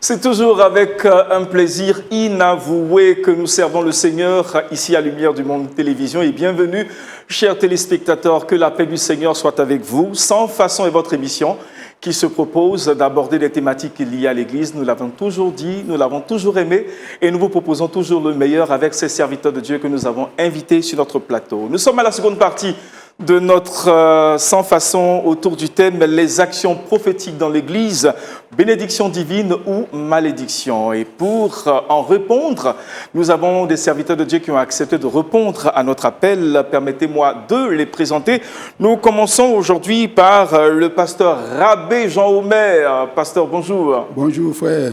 C'est toujours avec un plaisir inavoué que nous servons le Seigneur ici à Lumière du Monde Télévision. Et bienvenue, chers téléspectateurs, que la paix du Seigneur soit avec vous. Sans façon est votre émission qui se propose d'aborder des thématiques liées à l'Église. Nous l'avons toujours dit, nous l'avons toujours aimé et nous vous proposons toujours le meilleur avec ces serviteurs de Dieu que nous avons invités sur notre plateau. Nous sommes à la seconde partie de notre sans façon autour du thème les actions prophétiques dans l'Église, bénédiction divine ou malédiction. Et pour en répondre, nous avons des serviteurs de Dieu qui ont accepté de répondre à notre appel. Permettez-moi de les présenter. Nous commençons aujourd'hui par le pasteur Rabé Jean-Omer. Pasteur, bonjour. Bonjour frère.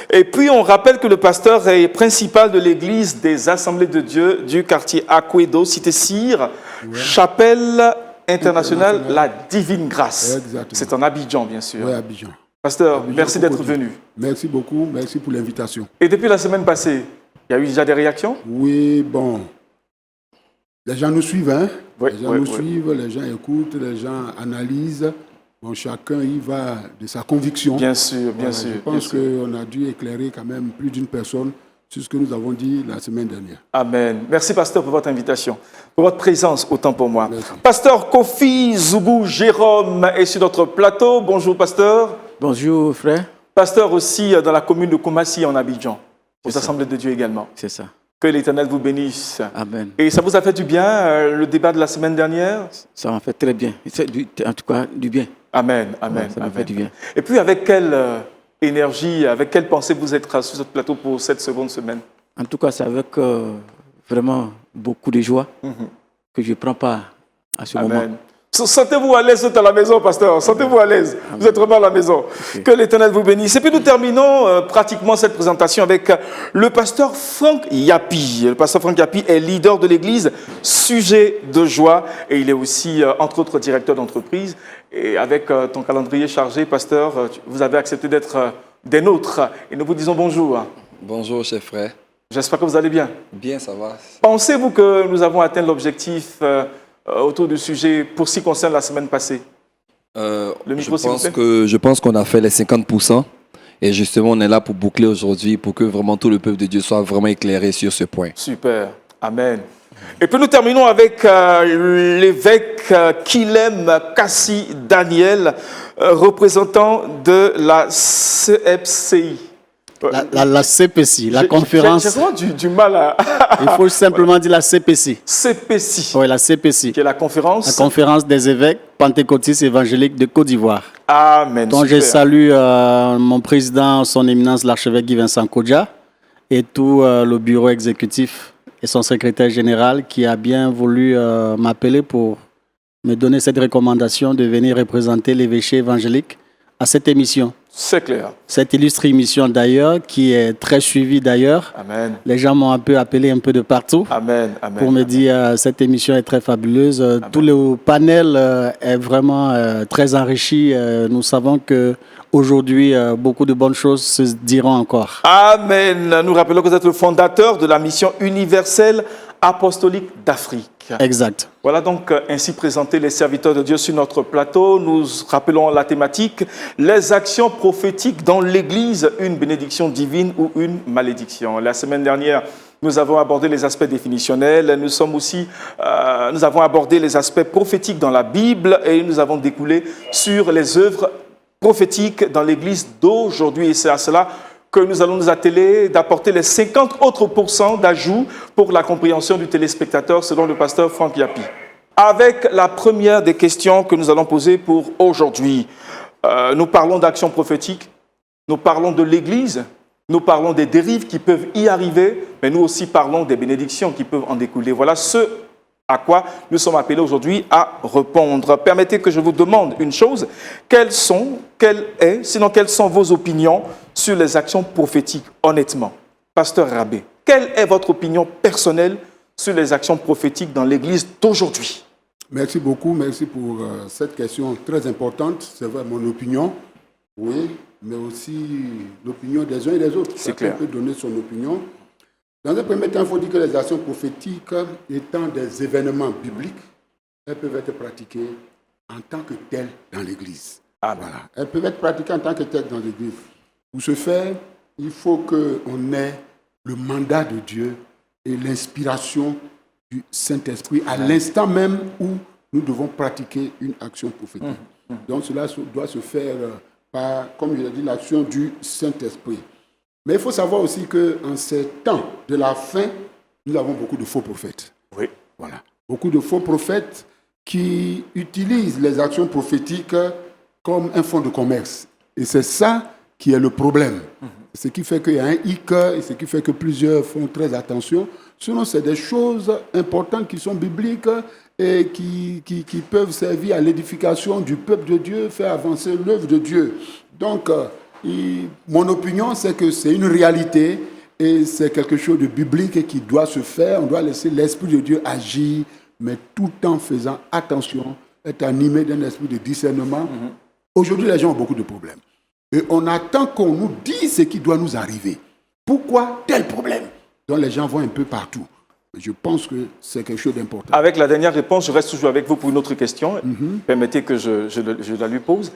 Et puis on rappelle que le pasteur est principal de l'Église des Assemblées de Dieu du quartier Akwedo, cité Cyr, chapelle internationale La Divine Grâce. Exactement. C'est en Abidjan, bien sûr. Oui, Abidjan. Pasteur, Abidjan, merci d'être venu. Merci beaucoup, merci pour l'invitation. Et depuis la semaine passée, il y a eu déjà des réactions? Oui, bon, les gens nous suivent, hein? Oui, les gens nous suivent, les gens écoutent, les gens analysent. Bon, chacun y va de sa conviction. Bien sûr, bien Voilà, sûr. Je pense qu'on a dû éclairer quand même plus d'une personne sur ce que nous avons dit la semaine dernière. Amen. Merci, pasteur, pour votre invitation, pour votre présence, autant pour moi. Merci. Pasteur Kofi Zoubou Jérôme est sur notre plateau. Bonjour, pasteur. Bonjour, frère. Pasteur aussi dans la commune de Koumassi en Abidjan, aux Assemblées de Dieu également. C'est ça. Que l'Éternel vous bénisse. Amen. Et ça vous a fait du bien, le débat de la semaine dernière? Ça m'a fait très bien. En tout cas, du bien. Amen, amen. Ouais, ça m'a amen. fait du bien. Et puis avec quelle énergie, avec quelle pensée vous êtes sur ce plateau pour cette seconde semaine? En tout cas, c'est avec vraiment beaucoup de joie que je prends part à ce moment. Amen. Sentez-vous à l'aise à la maison, pasteur. Sentez-vous à l'aise. Vous êtes vraiment à la maison. Okay. Que l'Éternel vous bénisse. Et puis nous terminons pratiquement cette présentation avec le pasteur Franck Yapi. Le pasteur Franck Yapi est leader de l'Église, sujet de joie. Et il est aussi, entre autres, directeur d'entreprise. Et avec ton calendrier chargé, pasteur, vous avez accepté d'être des nôtres. Et nous vous disons bonjour. Bonjour, chers frères. J'espère que vous allez bien. Bien, ça va. Pensez-vous que nous avons atteint l'objectif autour du sujet pour ce qui concerne la semaine passée? Le micro, s'il vous plaît. Je pense qu'on a fait les 50%. Et justement, on est là pour boucler aujourd'hui, pour que vraiment tout le peuple de Dieu soit vraiment éclairé sur ce point. Super. Amen. Et puis nous terminons avec l'évêque Kilem Kassi Daniel, représentant de la CFCI. La CPC, la conférence. J'ai vraiment du mal à... Il faut simplement dire la CPC. CPC. Oui, la CPC. Qui est la conférence. La conférence des évêques pentecôtistes évangéliques de Côte d'Ivoire. Amen. Donc je salue mon président, son éminence, l'archevêque Guy Vincent Kodja, et tout le bureau exécutif et son secrétaire général qui a bien voulu m'appeler pour me donner cette recommandation de venir représenter l'évêché évangélique à cette émission. C'est clair. Cette illustre émission d'ailleurs, qui est très suivie d'ailleurs. Amen. Les gens m'ont un peu appelé un peu de partout. Amen. Amen. Pour me dire cette émission est très fabuleuse. Amen. Tout le panel est vraiment très enrichi. Nous savons que aujourd'hui, beaucoup de bonnes choses se diront encore. Amen. Nous rappelons que vous êtes le fondateur de la mission universelle apostolique d'Afrique. Exact. Voilà donc ainsi présentés les serviteurs de Dieu sur notre plateau. Nous rappelons la thématique, les actions prophétiques dans l'Église, une bénédiction divine ou une malédiction. La semaine dernière, nous avons abordé les aspects définitionnels. Nous avons abordé les aspects prophétiques dans la Bible et nous avons découlé sur les œuvres prophétiques dans l'Église d'aujourd'hui. Et c'est à cela que nous allons nous atteler d'apporter les 50 autres % d'ajout pour la compréhension du téléspectateur selon le pasteur Franck Yapi. Avec la première des questions que nous allons poser pour aujourd'hui, nous parlons d'action prophétique, nous parlons de l'Église, nous parlons des dérives qui peuvent y arriver, mais nous aussi parlons des bénédictions qui peuvent en découler. Voilà ce à quoi nous sommes appelés aujourd'hui à répondre. Permettez que je vous demande une chose. Quelles sont vos opinions sur les actions prophétiques, honnêtement? Pasteur Rabé, quelle est votre opinion personnelle sur les actions prophétiques dans l'Église d'aujourd'hui? Merci beaucoup, merci pour cette question très importante. C'est vrai, mon opinion, oui, mais aussi l'opinion des uns et des autres. C'est clair. Chacun peut donner son opinion. Dans un premier temps, il faut dire que les actions prophétiques, étant des événements bibliques, elles peuvent être pratiquées en tant que telles dans l'Église. Ah, voilà. Elles peuvent être pratiquées en tant que telles dans l'Église. Pour ce faire, il faut qu'on ait le mandat de Dieu et l'inspiration du Saint-Esprit à l'instant même où nous devons pratiquer une action prophétique. Donc cela doit se faire par, comme je l'ai dit, l'action du Saint-Esprit. Mais il faut savoir aussi qu'en ces temps de la fin, nous avons beaucoup de faux prophètes. Oui. Voilà. Beaucoup de faux prophètes qui utilisent les actions prophétiques comme un fonds de commerce. Et c'est ça qui est le problème. Ce qui fait qu'il y a un hic et ce qui fait que plusieurs font très attention. Sinon, c'est des choses importantes qui sont bibliques et qui peuvent servir à l'édification du peuple de Dieu, faire avancer l'œuvre de Dieu. Donc, mon opinion, c'est que c'est une réalité et c'est quelque chose de biblique qui doit se faire. On doit laisser l'Esprit de Dieu agir, mais tout en faisant attention, être animé d'un esprit de discernement. Aujourd'hui, les gens ont beaucoup de problèmes. Et on attend qu'on nous dise ce qui doit nous arriver. Pourquoi tel problème? Donc les gens vont un peu partout. Je pense que c'est quelque chose d'important. Avec la dernière réponse, je reste toujours avec vous pour une autre question. Permettez que je la lui pose.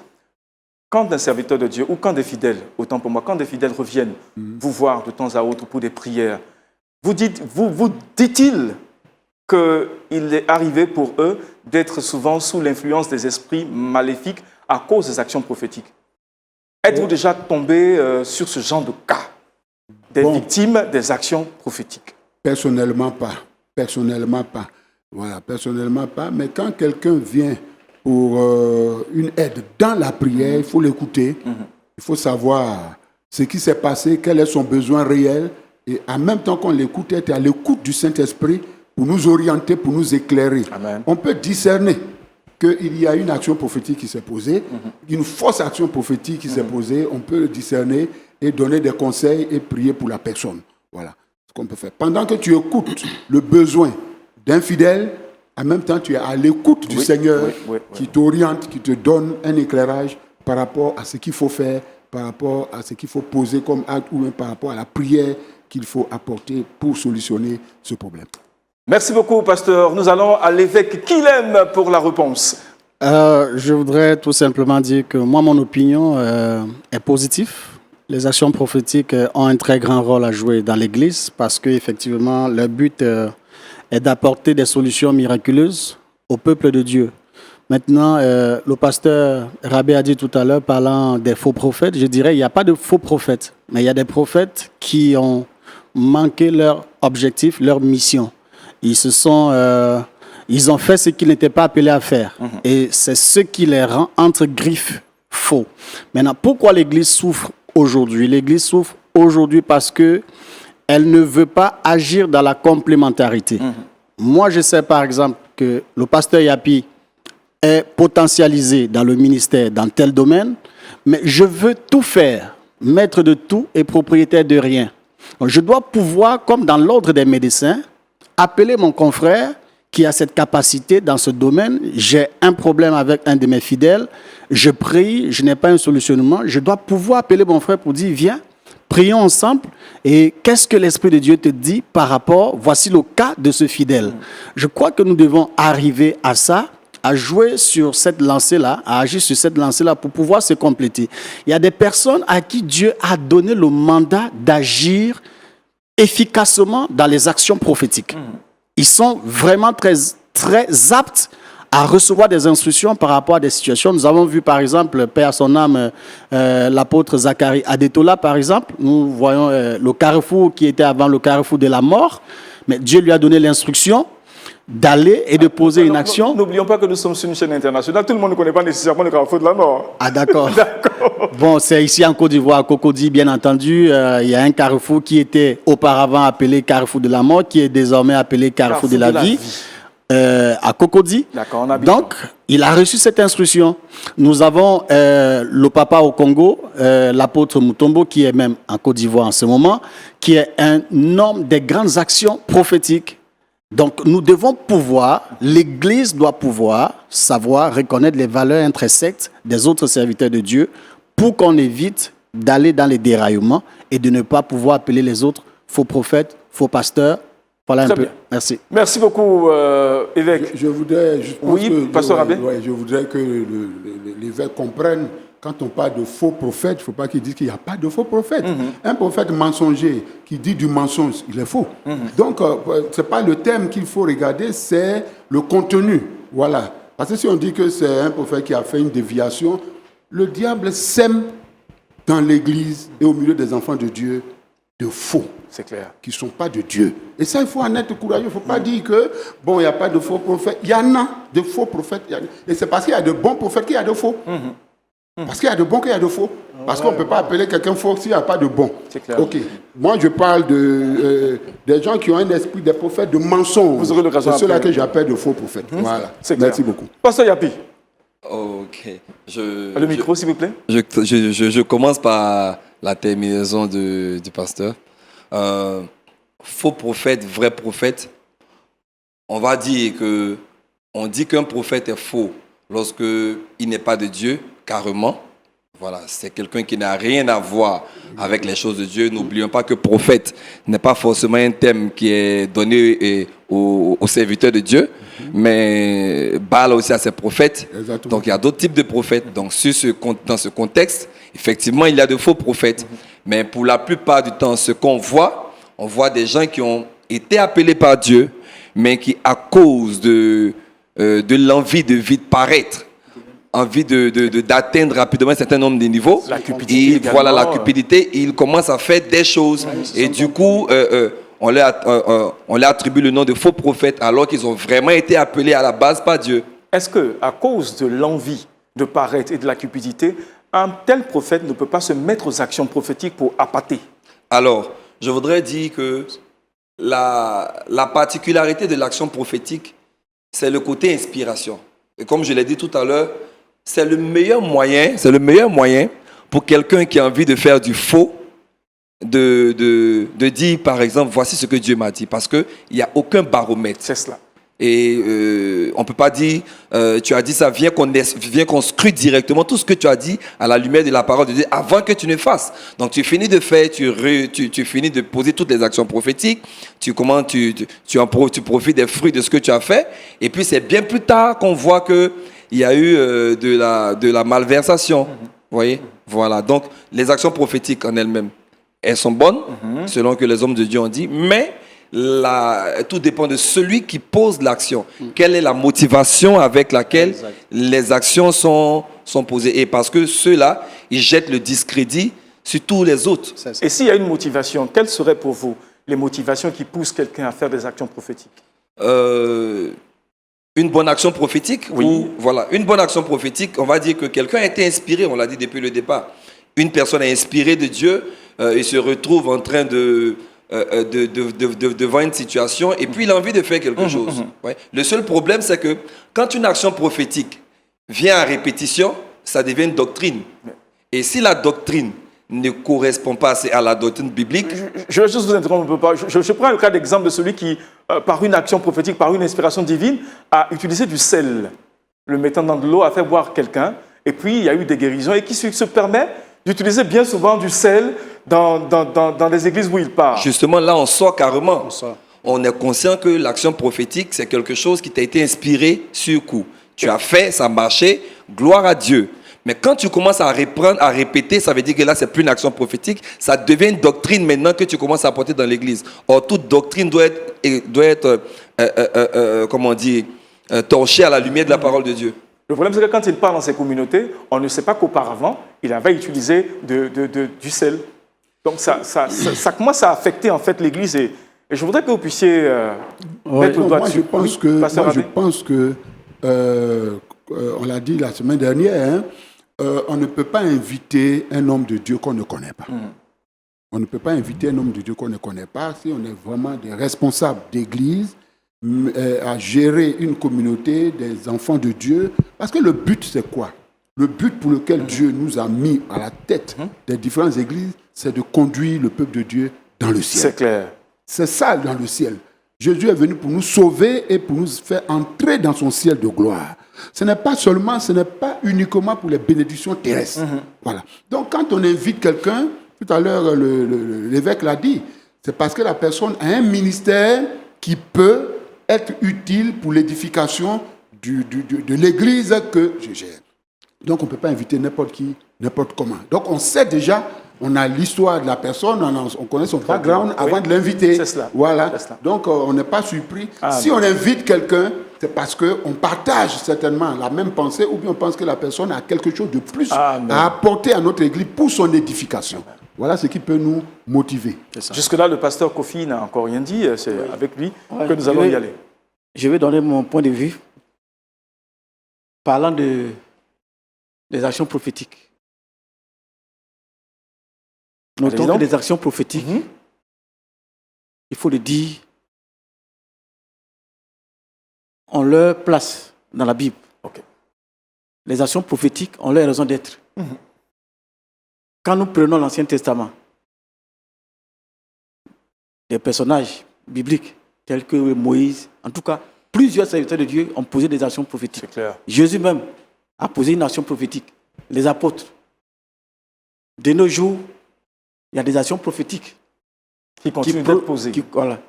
Quand un serviteur de Dieu, ou quand des fidèles, autant pour moi, quand des fidèles reviennent vous voir de temps à autre pour des prières, vous dit-il qu'il est arrivé pour eux d'être souvent sous l'influence des esprits maléfiques à cause des actions prophétiques? Êtes-vous déjà tombé sur ce genre de cas, des victimes des actions prophétiques? Personnellement pas. Personnellement pas. Voilà, personnellement pas. Mais quand quelqu'un vient pour une aide dans la prière, il faut l'écouter. Il faut savoir ce qui s'est passé, quel est son besoin réel. Et en même temps qu'on l'écoute, être à l'écoute du Saint-Esprit pour nous orienter, pour nous éclairer. Amen. On peut discerner qu'il y a une action prophétique qui s'est posée, une fausse action prophétique qui s'est posée. On peut le discerner et donner des conseils et prier pour la personne. Voilà ce qu'on peut faire. Pendant que tu écoutes le besoin d'un fidèle, en même temps, tu es à l'écoute du Seigneur qui t'oriente, qui te donne un éclairage par rapport à ce qu'il faut faire, par rapport à ce qu'il faut poser comme acte ou même par rapport à la prière qu'il faut apporter pour solutionner ce problème. Merci beaucoup, pasteur. Nous allons à l'évêque Kilem pour la réponse. Je voudrais tout simplement dire que moi, mon opinion est positive. Les actions prophétiques ont un très grand rôle à jouer dans l'Église parce qu'effectivement, leur but est d'apporter des solutions miraculeuses au peuple de Dieu. Maintenant, le pasteur Rabé a dit tout à l'heure, parlant des faux prophètes, je dirais qu'il n'y a pas de faux prophètes, mais il y a des prophètes qui ont manqué leur objectif, leur mission. Ils ont fait ce qu'ils n'étaient pas appelés à faire. Et c'est ce qui les rend entre griffes faux. Maintenant, pourquoi l'Église souffre aujourd'hui? L'Église souffre aujourd'hui parce qu'elle ne veut pas agir dans la complémentarité. Moi, je sais par exemple que le pasteur Yapi est potentialisé dans le ministère dans tel domaine, mais je veux tout faire, maître de tout et propriétaire de rien. Donc, je dois pouvoir, comme dans l'ordre des médecins, appeler mon confrère qui a cette capacité dans ce domaine. J'ai un problème avec un de mes fidèles, je prie, je n'ai pas un solutionnement, je dois pouvoir appeler mon frère pour dire, viens, prions ensemble, et qu'est-ce que l'Esprit de Dieu te dit par rapport, voici le cas de ce fidèle. Je crois que nous devons arriver à ça, à jouer sur cette lancée-là, à agir sur cette lancée-là pour pouvoir se compléter. Il y a des personnes à qui Dieu a donné le mandat d'agir efficacement dans les actions prophétiques. Ils sont vraiment très, très aptes à recevoir des instructions par rapport à des situations. Nous avons vu par exemple, paix à son âme, l'apôtre Zacharie Adetola par exemple. Nous voyons le carrefour qui était avant le carrefour de la mort, mais Dieu lui a donné l'instruction d'aller et de poser une action. N'oublions pas que nous sommes sur une chaîne internationale. Tout le monde ne connaît pas nécessairement le carrefour de la mort. Ah d'accord. Bon, c'est ici en Côte d'Ivoire, à Cocody, bien entendu. Il y a un carrefour qui était auparavant appelé carrefour de la mort, qui est désormais appelé carrefour de la vie. À Cocody. Donc, il a reçu cette instruction. Nous avons le papa au Congo, l'apôtre Mutombo, qui est même en Côte d'Ivoire en ce moment, qui est un homme des grandes actions prophétiques. Donc, nous devons pouvoir, l'Église doit pouvoir savoir reconnaître les valeurs intrinsèques des autres serviteurs de Dieu pour qu'on évite d'aller dans les déraillements et de ne pas pouvoir appeler les autres faux prophètes, faux pasteurs, Voilà un Très peu. bien. Merci. Merci beaucoup, évêque. Je voudrais, je pense Oui, pasteur Abbé. je voudrais que l'évêque comprenne, quand on parle de faux prophètes, il ne faut pas qu'il dise qu'il n'y a pas de faux prophètes. Un prophète mensonger qui dit du mensonge, il est faux. Donc, ce n'est pas le thème qu'il faut regarder, c'est le contenu. Voilà. Parce que si on dit que c'est un prophète qui a fait une déviation, le diable sème dans l'Église et au milieu des enfants de Dieu de faux. C'est clair. Qui ne sont pas de Dieu. Et ça, il faut en être courageux. Il ne faut pas dire que, bon, il n'y a pas de faux prophètes. Il y en a de faux prophètes. Et c'est parce qu'il y a de bons prophètes qu'il y a de faux. Parce qu'il y a de bons qu'il y a de faux. Parce qu'on ne peut pas appeler quelqu'un faux s'il n'y a pas de bon. C'est clair. Ok. Moi, je parle des gens qui ont un esprit des prophètes de mensonges. Vous aurez l'occasion C'est ceux-là après. que j'appelle de faux prophètes. Voilà. C'est clair. Merci beaucoup. Pasteur Yapi, Ok. le micro, s'il vous plaît. Je commence par la terminaison du pasteur. Faux prophète, vrai prophète. On va dire que on dit qu'un prophète est faux lorsque il n'est pas de Dieu, carrément. Voilà, c'est quelqu'un qui n'a rien à voir avec les choses de Dieu. N'oublions pas que prophète n'est pas forcément un thème qui est donné aux serviteurs de Dieu, mais Baal aussi a ses prophètes. Exactement. Donc il y a d'autres types de prophètes. Donc dans ce contexte, effectivement, il y a de faux prophètes. Mais pour la plupart du temps, ce qu'on voit, on voit des gens qui ont été appelés par Dieu, mais qui, à cause de l'envie de vite paraître, envie d'atteindre rapidement un certain nombre de niveaux, La cupidité également. voilà la cupidité, ils commencent à faire des choses. Et du coup, on leur attribue le nom de faux prophètes alors qu'ils ont vraiment été appelés à la base par Dieu. Est-ce que, à cause de l'envie de paraître et de la cupidité, un tel prophète ne peut pas se mettre aux actions prophétiques pour appâter? Alors, je voudrais dire que la particularité de l'action prophétique, c'est le côté inspiration. Et comme je l'ai dit tout à l'heure, c'est le meilleur moyen pour quelqu'un qui a envie de faire du faux, de dire, par exemple, voici ce que Dieu m'a dit. Parce qu'il n'y a aucun baromètre. C'est cela. Et on ne peut pas dire, tu as dit ça, viens qu'on scrute directement tout ce que tu as dit à la lumière de la parole de Dieu avant que tu ne fasses. Donc tu finis de faire, tu finis de poser toutes les actions prophétiques, tu profites des fruits de ce que tu as fait, et puis c'est bien plus tard qu'on voit qu'il y a eu de la malversation. Vous voyez? Voilà, donc les actions prophétiques en elles-mêmes, elles sont bonnes, selon que les hommes de Dieu ont dit, mais tout dépend de celui qui pose l'action. Quelle est la motivation avec laquelle les actions sont posées? Et parce que ceux-là, ils jettent le discrédit sur tous les autres. Et s'il y a une motivation, quelles seraient pour vous les motivations qui poussent quelqu'un à faire des actions prophétiques? Une bonne action prophétique, oui. Voilà, une bonne action prophétique, on va dire que quelqu'un a été inspiré, on l'a dit depuis le départ. Une personne est inspirée de Dieu et se retrouve en train devant une situation et puis il a envie de faire quelque chose. Ouais. Le seul problème, c'est que quand une action prophétique vient à répétition, ça devient une doctrine. Et si la doctrine ne correspond pas à la doctrine biblique... Je vais juste vous interrompre un peu. Je prends le cas d'exemple de celui qui, par une action prophétique, par une inspiration divine, a utilisé du sel, le mettant dans de l'eau, a fait boire quelqu'un, et puis il y a eu des guérisons, et qui se permet d'utiliser bien souvent du sel dans les églises où il part. Justement, là, on sort carrément. On est conscient que l'action prophétique, c'est quelque chose qui t'a été inspiré sur coup. Tu as fait, ça a marché, gloire à Dieu. Mais quand tu commences à reprendre, à répéter, ça veut dire que là, c'est plus une action prophétique, ça devient une doctrine maintenant que tu commences à apporter dans l'église. Or, toute doctrine doit être torchée à la lumière de la parole de Dieu. Le problème, c'est que quand il parle dans ces communautés, on ne sait pas qu'auparavant, il avait utilisé du sel. Donc, ça commence à affecter en fait l'Église. Et je voudrais que vous puissiez mettre le doigt dessus. Je pense que on l'a dit la semaine dernière, on ne peut pas inviter un homme de Dieu qu'on ne connaît pas. On ne peut pas inviter un homme de Dieu qu'on ne connaît pas si on est vraiment des responsables d'Église à gérer une communauté des enfants de Dieu. Parce que le but, c'est quoi? Le but pour lequel Dieu nous a mis à la tête des différentes églises, c'est de conduire le peuple de Dieu dans le ciel. C'est clair. C'est ça, dans le ciel. Jésus est venu pour nous sauver et pour nous faire entrer dans son ciel de gloire. Ce n'est pas uniquement pour les bénédictions terrestres. Voilà. Donc, quand on invite quelqu'un, tout à l'heure, l'évêque l'a dit, c'est parce que la personne a un ministère qui peut être utile pour l'édification de l'église que je gère. Donc, on ne peut pas inviter n'importe qui, n'importe comment. Donc, on sait déjà, on a l'histoire de la personne, on connaît son background avant de l'inviter. C'est cela. Voilà. C'est cela. Donc, on n'est pas surpris. Si on invite quelqu'un, c'est parce qu'on partage certainement la même pensée ou bien on pense que la personne a quelque chose de plus à apporter à notre église pour son édification. Voilà ce qui peut nous motiver. Jusque-là, le pasteur Kofi n'a encore rien dit. C'est avec lui que nous allons y aller. Je vais donner mon point de vue parlant des actions prophétiques. Notons que les actions prophétiques, il faut le dire, ont leur place dans la Bible. Les actions prophétiques ont leur raison d'être. Quand nous prenons l'Ancien Testament, des personnages bibliques tels que Moïse, en tout cas, plusieurs serviteurs de Dieu ont posé des actions prophétiques. C'est clair. Jésus même a posé une action prophétique. Les apôtres. De nos jours, il y a des actions prophétiques qui continuent d'être posées. Voilà.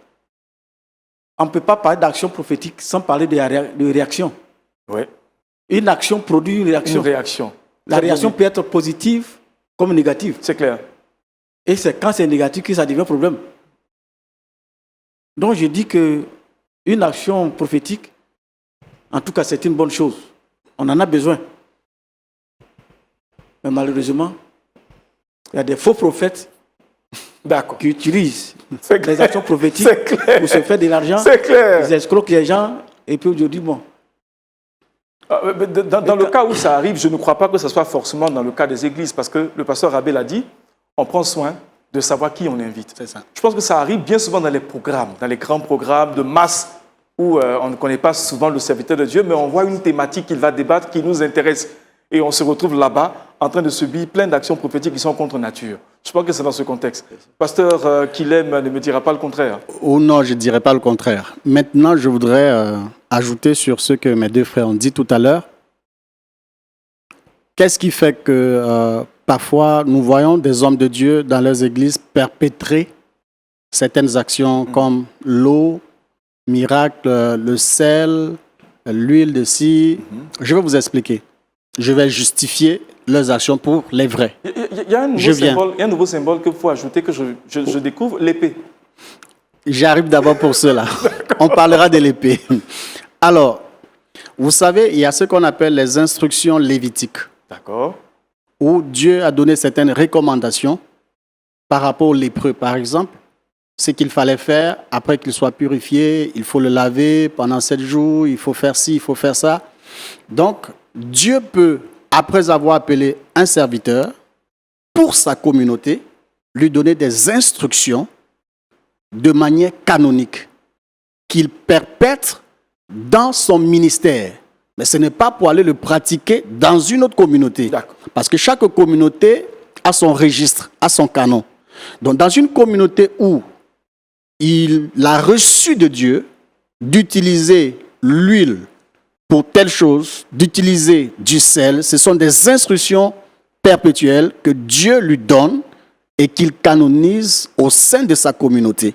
On ne peut pas parler d'action prophétique sans parler de réaction. Oui. Une action produit une réaction. Une réaction. La réaction peut être positive comme négative. C'est clair. Et c'est quand c'est négatif que ça devient un problème. Donc je dis qu'une action prophétique, en tout cas, c'est une bonne chose. On en a besoin. Mais malheureusement, il y a des faux prophètes qui utilisent les actions prophétiques pour se faire de l'argent. C'est clair. Ils escroquent les gens et puis aujourd'hui, bon. Dans le cas où ça arrive, je ne crois pas que ce soit forcément dans le cas des églises, parce que le pasteur Abbé l'a dit, on prend soin de savoir qui on invite. C'est ça. Je pense que ça arrive bien souvent dans les programmes, dans les grands programmes de masse où on ne connaît pas souvent le serviteur de Dieu, mais on voit une thématique qu'il va débattre qui nous intéresse. Et on se retrouve là-bas en train de subir plein d'actions prophétiques qui sont contre nature. Je pense que c'est dans ce contexte. Pasteur Kilem ne me dira pas le contraire. Oh non, je ne dirais pas le contraire. Maintenant, je voudrais ajouter sur ce que mes deux frères ont dit tout à l'heure. Qu'est-ce qui fait que parfois nous voyons des hommes de Dieu dans leurs églises perpétrer certaines actions comme l'eau, miracle, le sel, l'huile de scie. Je vais vous expliquer. Je vais justifier leurs actions pour les vrais. Il y a un nouveau symbole qu'il faut ajouter, que je découvre, l'épée. J'arrive d'abord pour cela. On parlera de l'épée. Alors, vous savez, il y a ce qu'on appelle les instructions lévitiques. D'accord. Où Dieu a donné certaines recommandations par rapport aux lépreux. Par exemple, ce qu'il fallait faire après qu'il soit purifié, il faut le laver pendant 7 jours, il faut faire ci, il faut faire ça. Donc, Dieu peut, après avoir appelé un serviteur pour sa communauté, lui donner des instructions de manière canonique qu'il perpètre dans son ministère. Mais ce n'est pas pour aller le pratiquer dans une autre communauté. Parce que chaque communauté a son registre, a son canon. Donc, dans une communauté où il a reçu de Dieu d'utiliser l'huile pour telle chose, d'utiliser du sel, ce sont des instructions perpétuelles que Dieu lui donne et qu'il canonise au sein de sa communauté.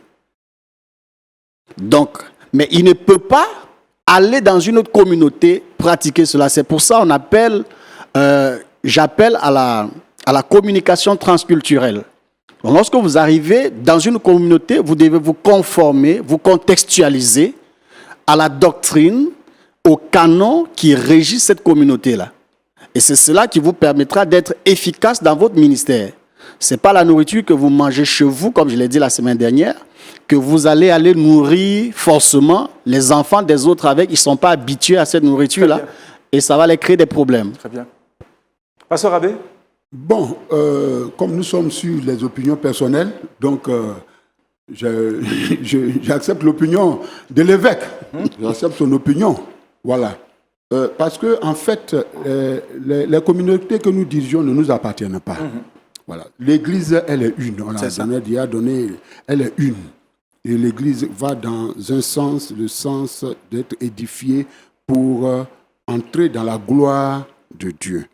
Donc, mais il ne peut pas aller dans une autre communauté pratiquer cela. C'est pour ça qu'on j'appelle à la communication transculturelle. Donc, lorsque vous arrivez dans une communauté, vous devez vous conformer, vous contextualiser à la doctrine, au canon qui régit cette communauté-là. Et c'est cela qui vous permettra d'être efficace dans votre ministère. Ce n'est pas la nourriture que vous mangez chez vous, comme je l'ai dit la semaine dernière, que vous allez aller nourrir forcément les enfants des autres avec. Ils ne sont pas habitués à cette nourriture-là. Et ça va les créer des problèmes. Très bien. Pasteur Abbé? Bon, comme nous sommes sur les opinions personnelles, donc j'accepte l'opinion de l'évêque. J'accepte son opinion. Voilà. Parce que, en fait, les communautés que nous dirigeons ne nous appartiennent pas. Voilà. L'Église, elle est une. On a donné, elle est une. Et l'Église va dans un sens, le sens d'être édifiée pour entrer dans la gloire de Dieu.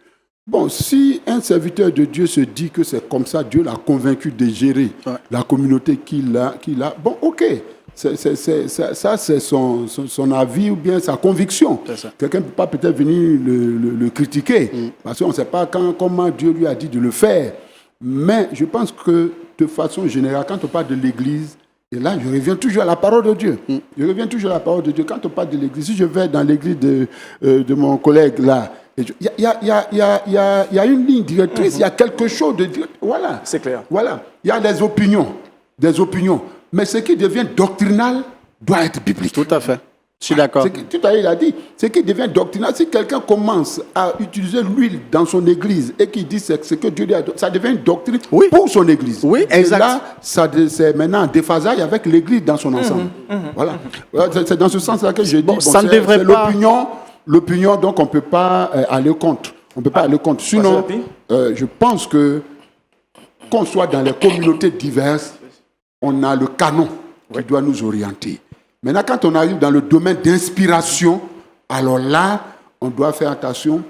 Bon, si un serviteur de Dieu se dit que c'est comme ça, Dieu l'a convaincu de gérer la communauté qu'il a, bon, ok. Ça, c'est son avis ou bien sa conviction. Quelqu'un ne peut pas peut-être venir le critiquer, parce qu'on ne sait pas comment Dieu lui a dit de le faire. Mais je pense que, de façon générale, quand on parle de l'Église, et là, je reviens toujours à la parole de Dieu. Je reviens toujours à la parole de Dieu. Quand on parle de l'Église, si je vais dans l'Église de mon collègue là, il y a une ligne directrice, il y a quelque chose de... Voilà. C'est clair. Voilà. Il y a des opinions. Mais ce qui devient doctrinal doit être biblique. Tout à fait. Je suis d'accord. Tout à l'heure, il a dit, ce qui devient doctrinal, si quelqu'un commence à utiliser l'huile dans son église et qu'il dit ce que Dieu lui a donné, ça devient une doctrine pour son église. Oui, exact. Et là, c'est maintenant en déphasage avec l'église dans son ensemble. Voilà. C'est dans ce sens-là que je dis, ça ne devrait pas... l'opinion, donc on ne peut pas aller contre. On ne peut pas aller contre. Sinon, je pense qu'on soit dans les communautés diverses, on a le canon qui doit nous orienter. Maintenant, quand on arrive dans le domaine d'inspiration, alors là, on doit faire attention,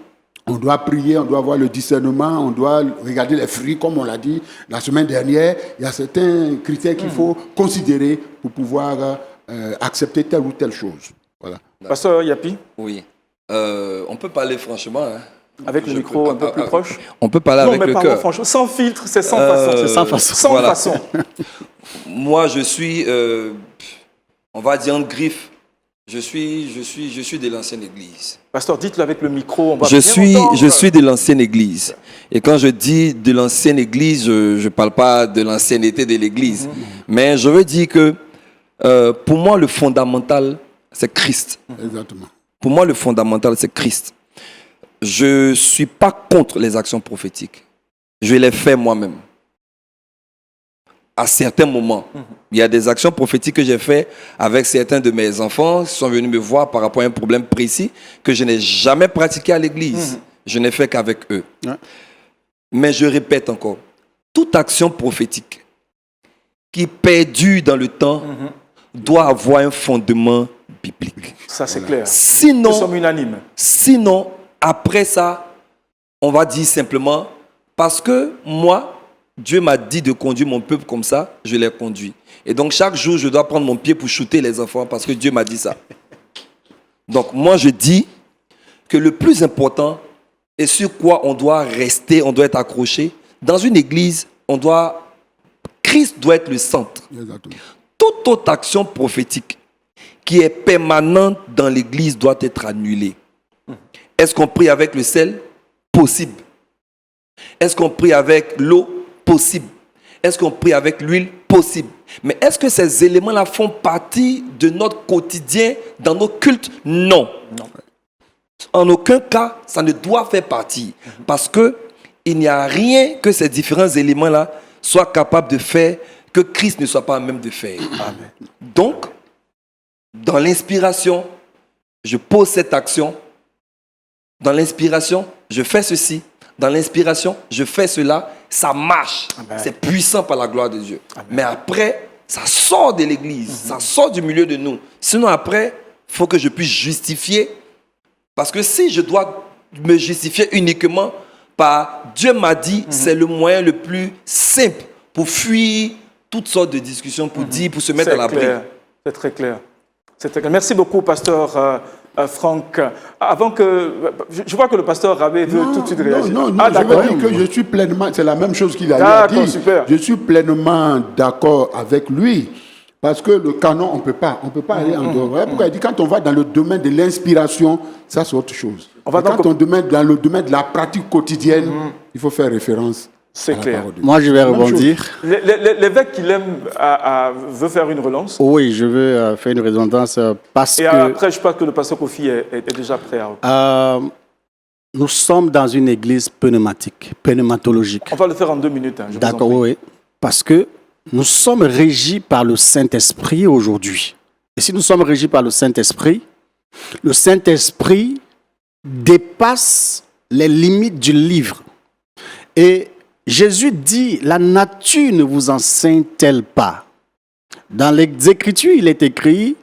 on doit prier, on doit avoir le discernement, on doit regarder les fruits, comme on l'a dit la semaine dernière. Il y a certains critères qu'il faut considérer pour pouvoir accepter telle ou telle chose. Voilà. Pasteur Yapi? Oui. On peut parler franchement. Hein. Avec le micro un peu plus proche. On peut parler avec le cœur. Franchement, sans filtre, c'est sans façon. C'est sans façon. Sans façon. Moi, je suis, on va dire en griffe, je suis de l'ancienne église. Pasteur, dites-le avec le micro. Je suis de l'ancienne église. Et quand je dis de l'ancienne église, je ne parle pas de l'ancienneté de l'église. Mais je veux dire que pour moi, le fondamental, c'est Christ. Exactement. Pour moi, le fondamental, c'est Christ. Je ne suis pas contre les actions prophétiques. Je les fais moi-même. À certains moments. Il y a des actions prophétiques que j'ai faites avec certains de mes enfants qui sont venus me voir par rapport à un problème précis que je n'ai jamais pratiqué à l'église. Je n'ai fait qu'avec eux. Mais je répète encore, toute action prophétique qui perdure dans le temps doit avoir un fondement biblique. Ça, c'est clair. Sinon, nous sommes unanimes. Sinon, après ça, on va dire simplement, parce que moi, Dieu m'a dit de conduire mon peuple comme ça, je les conduis. Et donc, chaque jour, je dois prendre mon pied pour shooter les enfants parce que Dieu m'a dit ça. Donc, moi, je dis que le plus important et sur quoi on doit rester, on doit être accroché, dans une église, Christ doit être le centre. Exactement. Toute autre action prophétique qui est permanente dans l'église doit être annulée. Est-ce qu'on prie avec le sel? Possible. Est-ce qu'on prie avec l'eau? Possible. Est-ce qu'on prie avec l'huile? Possible. Mais est-ce que ces éléments-là font partie de notre quotidien, dans nos cultes? Non. En aucun cas, ça ne doit faire partie. Parce qu'il n'y a rien que ces différents éléments-là soient capables de faire que Christ ne soit pas à même de faire. Amen. Donc, dans l'inspiration, je pose cette action. Dans l'inspiration, je fais ceci. Dans l'inspiration, je fais cela. Ça marche. Amen. C'est puissant par la gloire de Dieu. Amen. Mais après, ça sort de l'église. Ça sort du milieu de nous. Sinon, après, il faut que je puisse justifier. Parce que si je dois me justifier uniquement par Dieu m'a dit, c'est le moyen le plus simple pour fuir toutes sortes de discussions, pour dire, pour se mettre à l'abri. C'est très clair. C'est très clair. Merci beaucoup, pasteur Franck. Avant que... Je vois que le pasteur Rabé veut tout de suite réagir. Non, je veux dire que je suis pleinement... C'est la même chose qu'il a dit. Super. Je suis pleinement d'accord avec lui. Parce que le canon, on ne peut pas aller en dehors. Voilà pourquoi il dit quand on va dans le domaine de l'inspiration, ça c'est autre chose. Quand on met dans le domaine de la pratique quotidienne, il faut faire référence. C'est clair. Moi, je vais rebondir. L'évêque qu'il aime veut faire une relance. Oui, je veux faire une redondance parce que... Et après, je pense que le pasteur Kofi est déjà prêt à... Nous sommes dans une église pneumatologique. On va le faire en 2 minutes. D'accord, oui. Parce que nous sommes régis par le Saint-Esprit aujourd'hui. Et si nous sommes régis par le Saint-Esprit dépasse les limites du livre. Et Jésus dit, la nature ne vous enseigne-t-elle pas? Dans les Écritures, il est écrit,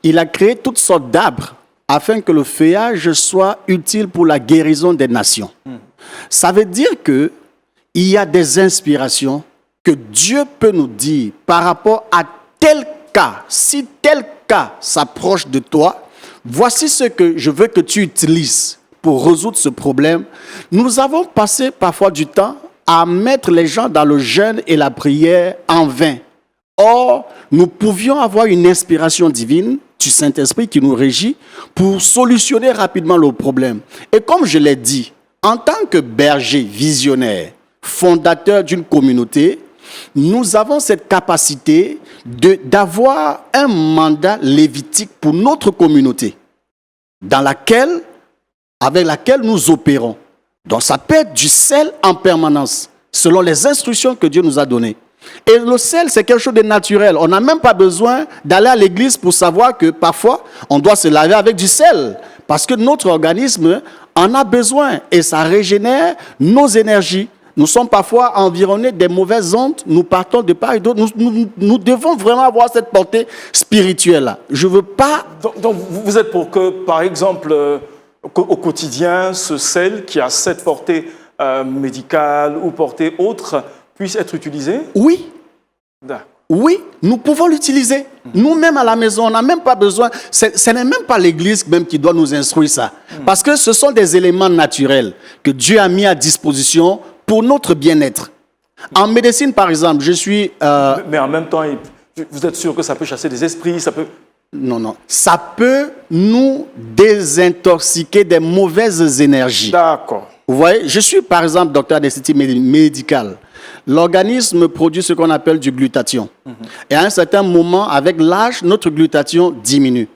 il a créé toutes sortes d'arbres afin que le feuillage soit utile pour la guérison des nations. Ça veut dire qu'il y a des inspirations que Dieu peut nous dire par rapport à tel si tel cas s'approche de toi, voici ce que je veux que tu utilises pour résoudre ce problème. Nous avons passé parfois du temps à mettre les gens dans le jeûne et la prière en vain. Or, nous pouvions avoir une inspiration divine du Saint-Esprit qui nous régit pour solutionner rapidement le problème. Et comme je l'ai dit, en tant que berger visionnaire, fondateur d'une communauté, nous avons cette capacité d'avoir un mandat lévitique pour notre communauté, avec laquelle nous opérons. Donc ça peut être du sel en permanence, selon les instructions que Dieu nous a données. Et le sel, c'est quelque chose de naturel. On n'a même pas besoin d'aller à l'église pour savoir que parfois, on doit se laver avec du sel. Parce que notre organisme en a besoin et ça régénère nos énergies. Nous sommes parfois environnés des mauvaises ondes. Nous partons de part et d'autre. Nous devons vraiment avoir cette portée spirituelle-là. Je veux pas... Donc vous êtes pour que, par exemple, au quotidien, ce sel qui a cette portée médicale ou portée autre puisse être utilisé? Oui. D'accord. Oui, nous pouvons l'utiliser. Nous-mêmes à la maison, on n'a même pas besoin. Ce n'est même pas l'Église même qui doit nous instruire ça. Parce que ce sont des éléments naturels que Dieu a mis à disposition pour notre bien-être. En médecine, par exemple, je suis... Mais en même temps, vous êtes sûr que ça peut chasser des esprits, ça peut... Non. Ça peut nous désintoxiquer des mauvaises énergies. D'accord. Vous voyez, je suis par exemple docteur d'esthétique médicale. L'organisme produit ce qu'on appelle du glutathion. Et à un certain moment, avec l'âge, notre glutathion diminue.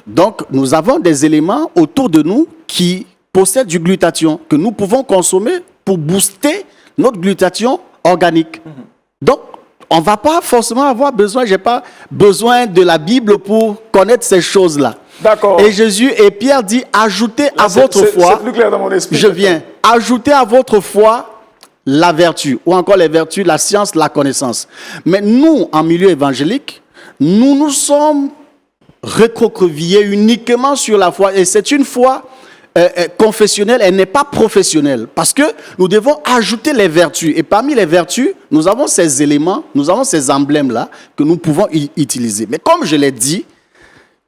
Donc, nous avons des éléments autour de nous qui possèdent du glutathion que nous pouvons consommer pour booster notre glutathion organique. Donc, on ne va pas forcément avoir besoin, je n'ai pas besoin de la Bible pour connaître ces choses-là. D'accord. Et Jésus et Pierre dit, ajoutez à votre foi, c'est plus clair dans mon esprit. je viens, ajoutez à votre foi la vertu, ou encore les vertus, la science, la connaissance. Mais nous, en milieu évangélique, nous sommes recroquevillés uniquement sur la foi. Et c'est une foi confessionnelle, elle n'est pas professionnelle. Parce que nous devons ajouter les vertus. Et parmi les vertus, nous avons ces éléments, nous avons ces emblèmes-là que nous pouvons utiliser. Mais comme je l'ai dit,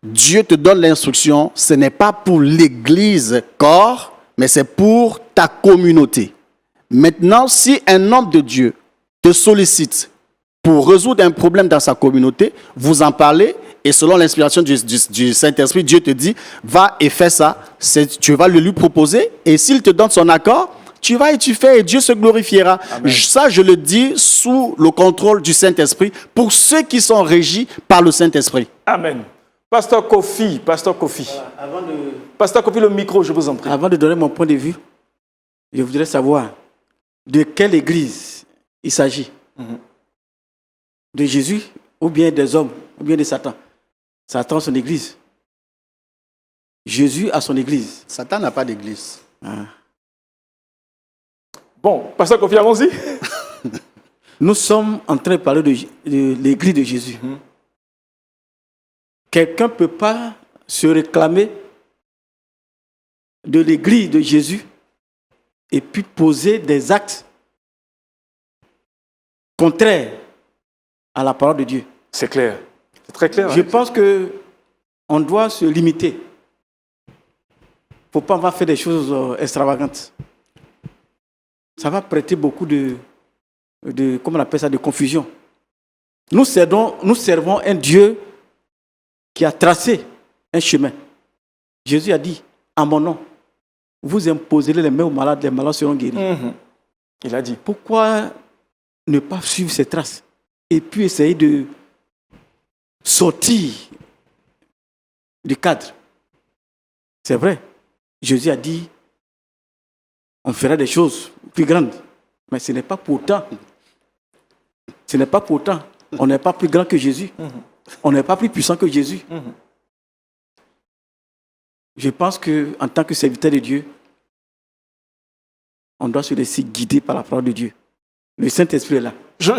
Dieu te donne l'instruction, ce n'est pas pour l'église corps, mais c'est pour ta communauté. Maintenant, si un homme de Dieu te sollicite pour résoudre un problème dans sa communauté, vous en parlez et selon l'inspiration du Saint-Esprit, Dieu te dit, va et fais ça. Tu vas le lui proposer et s'il te donne son accord, tu vas et tu fais et Dieu se glorifiera. Amen. Ça, je le dis sous le contrôle du Saint-Esprit pour ceux qui sont régis par le Saint-Esprit. Amen. Pasteur Kofi. Pasteur Kofi, le micro, je vous en prie. Avant de donner mon point de vue, je voudrais savoir de quelle église il s'agit. De Jésus ou bien des hommes ou bien de Satan. Satan a son église. Jésus a son église. Satan n'a pas d'église. Bon, Pasteur Kofi, allons-y. Nous sommes en train de parler de l'église de Jésus. Quelqu'un ne peut pas se réclamer de l'église de Jésus et puis poser des actes contraires à la parole de Dieu. C'est clair. C'est très clair. Je pense qu'on doit se limiter. Il ne faut pas faire des choses extravagantes. Ça va prêter beaucoup de comment on appelle ça, de confusion. Nous servons un Dieu qui a tracé un chemin. Jésus a dit, à mon nom, vous imposerez les mains aux malades, les malades seront guéris. Il a dit. Pourquoi ne pas suivre ces traces et puis essayer de sortir du cadre? C'est vrai, Jésus a dit, on fera des choses plus grandes, mais ce n'est pas pour autant. On n'est pas plus grand que Jésus. On n'est pas plus puissant que Jésus. Je pense qu'en tant que serviteur de Dieu, on doit se laisser guider par la parole de Dieu. Le Saint-Esprit est là. Je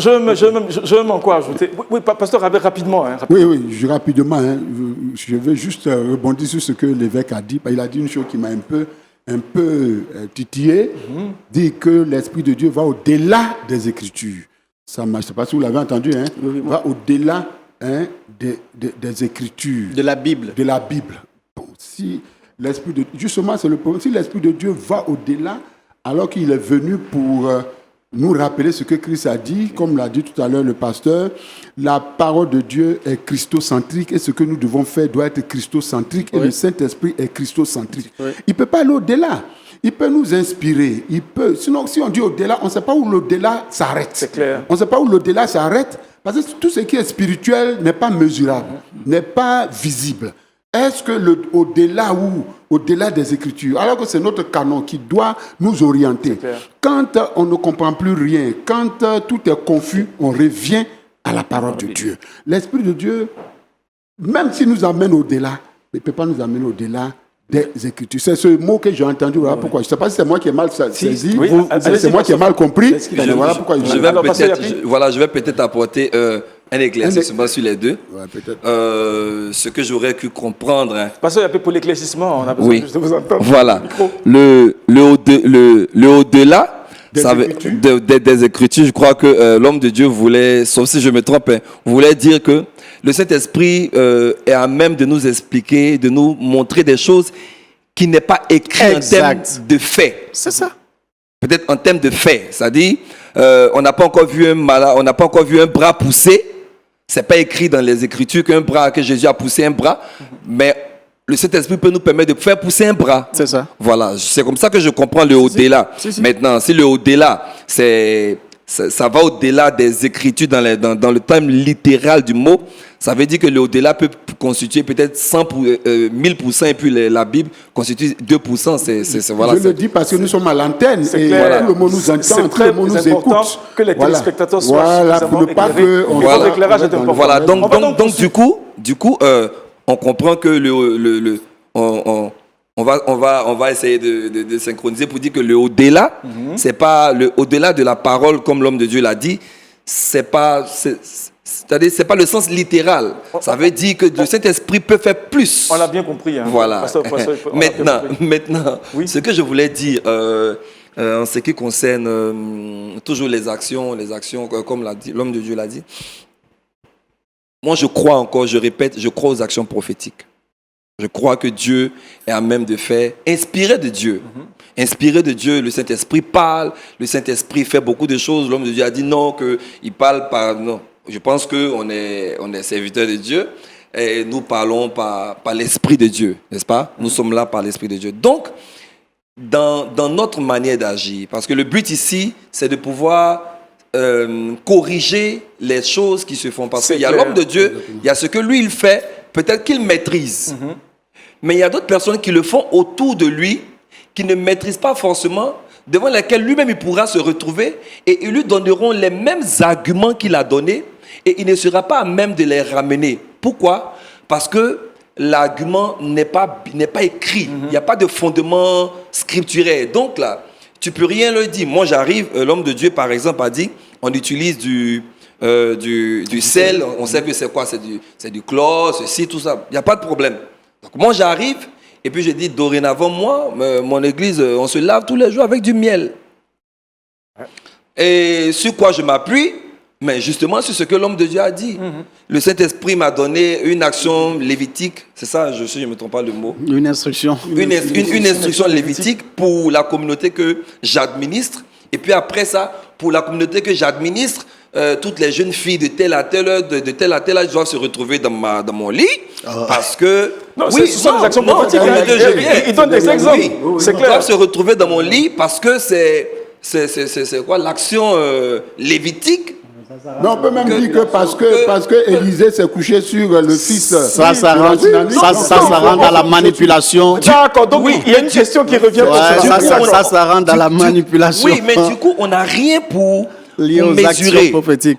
vais encore ajouter. Oui, pasteur, rapidement. Oui, rapidement. Je veux juste rebondir sur ce que l'évêque a dit. Il a dit une chose qui m'a un peu titillé. Dit que l'Esprit de Dieu va au-delà des Écritures. Ça, je ne sais pas si vous l'avez entendu. Oui, va au-delà des Écritures. De la Bible. De la Bible. Bon, si l'Esprit de... Justement, c'est le problème. Si l'Esprit de Dieu va au-delà, alors qu'il est venu pour nous rappeler ce que Christ a dit, comme l'a dit tout à l'heure le pasteur, la parole de Dieu est christocentrique et ce que nous devons faire doit être christocentrique et le Saint-Esprit est christocentrique. Il ne peut pas aller au-delà. Il peut nous inspirer. Sinon, si on dit au-delà, on ne sait pas où l'au-delà s'arrête. C'est clair. On ne sait pas où l'au-delà s'arrête parce que tout ce qui est spirituel n'est pas mesurable, n'est pas visible. Est-ce que au-delà des Écritures, alors que c'est notre canon qui doit nous orienter, quand on ne comprend plus rien, quand tout est confus, on revient à la parole de Dieu. L'Esprit de Dieu, même s'il nous amène au-delà, il ne peut pas nous amener au-delà des Écritures. C'est ce mot que j'ai entendu. Voilà pourquoi. Je ne sais pas si c'est moi qui ai mal saisi, c'est moi qui ai mal compris. Voilà pourquoi je vais peut-être apporter un éclaircissement sur les deux. Ouais, peut-être. Ce que j'aurais pu comprendre. Parce qu'il y a peu pour l'éclaircissement, on a besoin juste de vous entendre. Voilà. Le au-delà des Écritures, je crois que l'homme de Dieu voulait, sauf si je me trompe, voulait dire que le Saint-Esprit est à même de nous expliquer, de nous montrer des choses qui n'est pas écrit en termes de faits. C'est ça. Peut-être en termes de faits. C'est-à-dire, on n'a pas encore vu un bras pousser. C'est pas écrit dans les Écritures que Jésus a poussé un bras, mais le Saint-Esprit peut nous permettre de faire pousser un bras. C'est ça. Voilà, c'est comme ça que je comprends le au-delà. Maintenant, si le au-delà, ça va au-delà des Écritures dans le terme littéral du mot, ça veut dire que le au-delà peut constituer peut-être 1000% et puis la Bible constitue 2%. Voilà, je le dis parce que nous sommes à l'antenne et clair. tout le monde nous entend, tout le monde nous écoute. Que les téléspectateurs soient pour ne pas que l'éclairage est important. Voilà, donc du coup, on comprend que on va essayer de synchroniser pour dire que le au-delà, c'est pas le au-delà de la parole comme l'homme de Dieu l'a dit, c'est pas le sens littéral. Ça veut dire que le Saint-Esprit peut faire plus. On l'a bien compris. Hein. Voilà. Maintenant, ce que je voulais dire en ce qui concerne toujours les actions, comme l'homme de Dieu l'a dit. Moi, je crois aux actions prophétiques. Je crois que Dieu est à même de faire, inspiré de Dieu. Inspiré de Dieu, le Saint-Esprit parle, le Saint-Esprit fait beaucoup de choses. L'homme de Dieu a dit non, qu'il parle par... Non. Je pense qu'on est serviteurs de Dieu et nous parlons par l'Esprit de Dieu, n'est-ce pas? Nous sommes là par l'Esprit de Dieu. Donc, dans notre manière d'agir, parce que le but ici, c'est de pouvoir corriger les choses qui se font. Parce qu'il y a l'homme de Dieu, il y a ce que lui, il fait, peut-être qu'il maîtrise. Mais il y a d'autres personnes qui le font autour de lui, qui ne maîtrisent pas forcément, devant lesquelles lui-même il pourra se retrouver et ils lui donneront les mêmes arguments qu'il a donnés et il ne sera pas à même de les ramener. Pourquoi? Parce que l'argument n'est pas écrit. Il n'y a pas de fondement scripturaire. Donc là, tu ne peux rien leur dire. Moi, j'arrive, l'homme de Dieu, par exemple, a dit, on utilise du sel, on sait que c'est quoi? C'est du chlore, ceci, tout ça. Il n'y a pas de problème. Donc moi, j'arrive, et puis je dis, dorénavant, moi, mon église, on se lave tous les jours avec du miel. Et sur quoi je m'appuie? Mais justement, sur ce que l'homme de Dieu a dit. Le Saint-Esprit m'a donné une action lévitique, c'est ça, je ne me trompe pas le mot. Une instruction. Une instruction lévitique pour la communauté que j'administre. Et puis après ça, pour la communauté que j'administre, toutes les jeunes filles de tel à tel âge doivent se retrouver dans mon lit. Parce que... Non, ce sont des actions prophétiques. Ils donnent des exemples. C'est clair. Ils doivent se retrouver dans mon lit parce que c'est quoi l'action lévitique. Non, on peut même dire que parce que Élisée s'est couché sur le fils. Ça rentre dans la manipulation. D'accord, donc il y a une question qui revient. Ça rentre dans la manipulation. Oui, mais du coup, on n'a rien pour mesurer.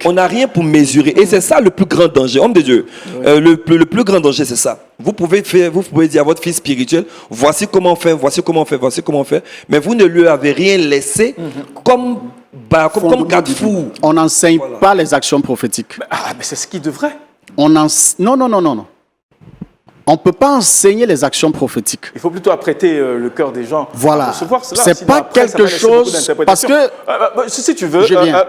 On n'a rien pour mesurer. Et c'est ça le plus grand danger. Homme de Dieu, le plus grand danger, c'est ça. Vous pouvez dire à votre fils spirituel, voici comment on fait, voici comment on fait, voici comment on fait. Mais vous ne lui avez rien laissé comme garde-fou. On n'enseigne pas les actions prophétiques. Mais c'est ce qu'il devrait. Non. On ne peut pas enseigner les actions prophétiques. Il faut plutôt apprêter le cœur des gens Voilà. à recevoir cela. C'est Sinon, pas après, ça quelque va laisser beaucoup chose... d'interprétations. Parce que... Si tu veux, Je viens.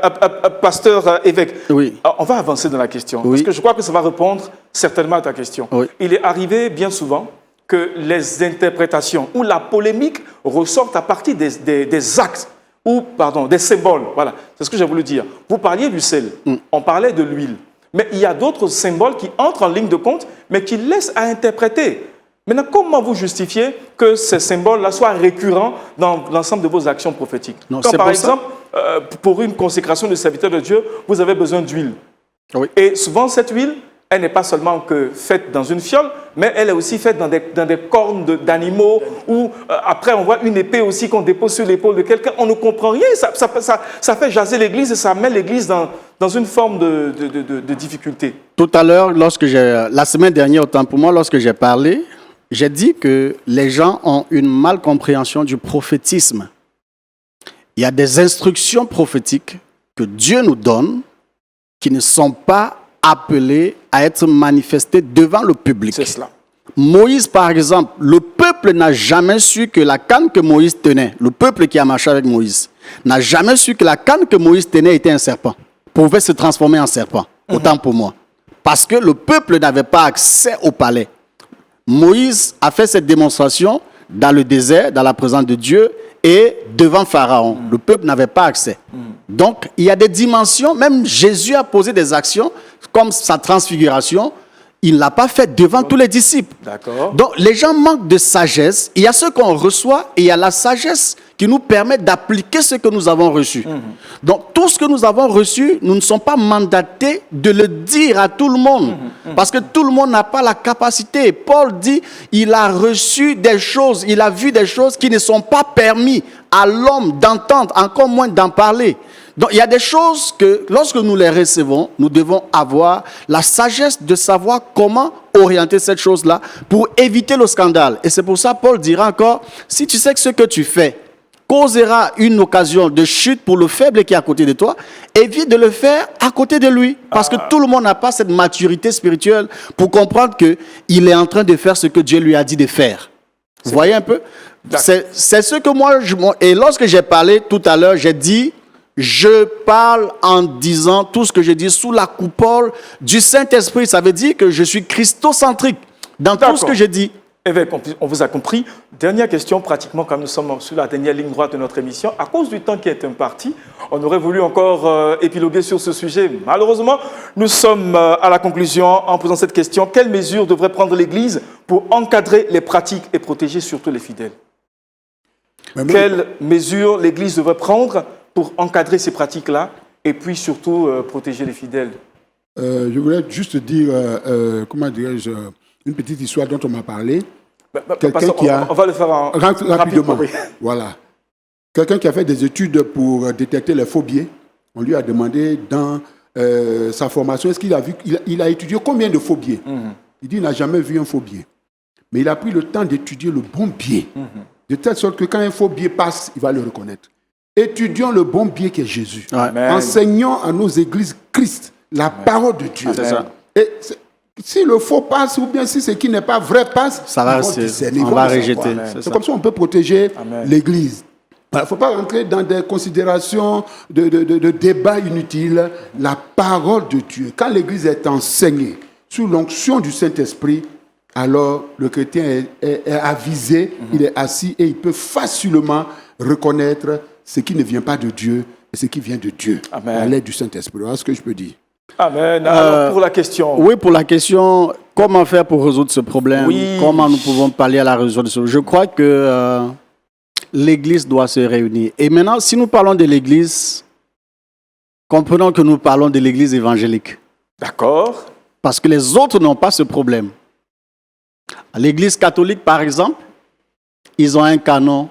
pasteur évêque, Oui. on va avancer dans la question. Oui. Parce que je crois que ça va répondre certainement à ta question. Oui. Il est arrivé bien souvent que les interprétations ou la polémique ressortent à partir des actes ou, pardon, des symboles. Voilà, c'est ce que j'ai voulu dire. Vous parliez du sel, on parlait de l'huile. Mais il y a d'autres symboles qui entrent en ligne de compte, mais qui laissent à interpréter. Maintenant, comment vous justifiez que ces symboles-là soient récurrents dans l'ensemble de vos actions prophétiques? Non, Quand, c'est par pour ça. exemple, pour une consécration de serviteur de Dieu, vous avez besoin d'huile. Oui. Et souvent, cette huile, elle n'est pas seulement que faite dans une fiole, mais elle est aussi faite dans des cornes d'animaux, ou après on voit une épée aussi qu'on dépose sur l'épaule de quelqu'un. On ne comprend rien, ça fait jaser l'Église et ça met l'Église dans une forme de difficulté. Tout à l'heure, la semaine dernière, autant pour moi, lorsque j'ai parlé, j'ai dit que les gens ont une malcompréhension du prophétisme. Il y a des instructions prophétiques que Dieu nous donne qui ne sont pas appelées à être manifestées devant le public. C'est cela. Moïse, par exemple, le peuple n'a jamais su que la canne que Moïse tenait, le peuple qui a marché avec Moïse, n'a jamais su que la canne que Moïse tenait était un serpent, pouvait se transformer en serpent, autant pour moi. Parce que le peuple n'avait pas accès au palais. Moïse a fait cette démonstration dans le désert, dans la présence de Dieu et devant Pharaon. Le peuple n'avait pas accès. Donc, il y a des dimensions, même Jésus a posé des actions, comme sa transfiguration, il ne l'a pas fait devant tous les disciples. D'accord. Donc, les gens manquent de sagesse. Il y a ce qu'on reçoit et il y a la sagesse qui nous permet d'appliquer ce que nous avons reçu. Donc, tout ce que nous avons reçu, nous ne sommes pas mandatés de le dire à tout le monde. Parce que tout le monde n'a pas la capacité. Paul dit, il a reçu des choses, il a vu des choses qui ne sont pas permis à l'homme d'entendre, encore moins d'en parler. Donc, il y a des choses que, lorsque nous les recevons, nous devons avoir la sagesse de savoir comment orienter cette chose-là pour éviter le scandale. Et c'est pour ça, Paul dira encore, si tu sais que ce que tu fais causera une occasion de chute pour le faible qui est à côté de toi, évite de le faire à côté de lui. Parce que tout le monde n'a pas cette maturité spirituelle pour comprendre qu'il est en train de faire ce que Dieu lui a dit de faire. Vous voyez un peu? C'est ce que moi... Et lorsque j'ai parlé tout à l'heure, j'ai dit... Je parle en disant tout ce que je dis sous la coupole du Saint-Esprit. Ça veut dire que je suis christocentrique dans tout ce que je dis. Évêque, on vous a compris. Dernière question, pratiquement comme nous sommes sur la dernière ligne droite de notre émission. À cause du temps qui est imparti, on aurait voulu encore épiloguer sur ce sujet. Malheureusement, nous sommes à la conclusion en posant cette question. Quelles mesures devrait prendre l'Église pour encadrer les pratiques et protéger surtout les fidèles? Quelles mesures l'Église devrait prendre pour encadrer ces pratiques-là et puis surtout protéger les fidèles? Je voulais juste dire, comment dirais-je, une petite histoire dont on m'a parlé. Quelqu'un qui a... On va le faire rapidement. Oui. Voilà. Quelqu'un qui a fait des études pour détecter les faux billets, on lui a demandé dans sa formation, est-ce qu'il a vu, il a étudié combien de faux billets? Il dit qu'il n'a jamais vu un faux billet. Mais il a pris le temps d'étudier le bon billet. De telle sorte que quand un faux billet passe, il va le reconnaître. Étudions le bon biais qui est Jésus. Amen. Enseignons à nos églises Christ, la parole de Dieu. Et si le faux passe ou bien si ce qui n'est pas vrai passe, ça va, on va rejeter. C'est comme ça qu'on peut protéger l'église. Il ne faut pas rentrer dans des considérations de débats inutiles. La parole de Dieu, quand l'église est enseignée sous l'onction du Saint-Esprit, alors le chrétien est avisé, il est assis et il peut facilement reconnaître ce qui ne vient pas de Dieu et ce qui vient de Dieu. Amen. À l'aide du Saint-Esprit. Voilà ce que je peux dire. Amen. Alors pour la question. Oui, pour la question, comment faire pour résoudre ce problème? Comment nous pouvons pallier à la résolution? Je crois que l'Église doit se réunir. Et maintenant, si nous parlons de l'Église, comprenons que nous parlons de l'Église évangélique. D'accord. Parce que les autres n'ont pas ce problème. L'Église catholique, par exemple, ils ont un canon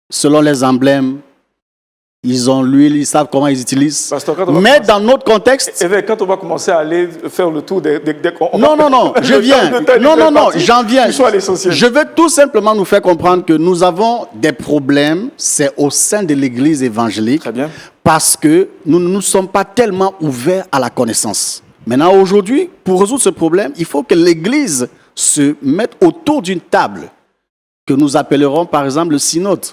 selon les emblèmes, ils ont l'huile, ils savent comment ils utilisent. Mais dans notre contexte... Quand on va commencer à aller faire le tour des... Non, je viens. Non, j'en viens. Je veux tout simplement nous faire comprendre que nous avons des problèmes, c'est au sein de l'Église évangélique. Très bien. Parce que nous ne nous sommes pas tellement ouverts à la connaissance. Maintenant, aujourd'hui, pour résoudre ce problème, il faut que l'Église se mettent autour d'une table que nous appellerons par exemple le synode.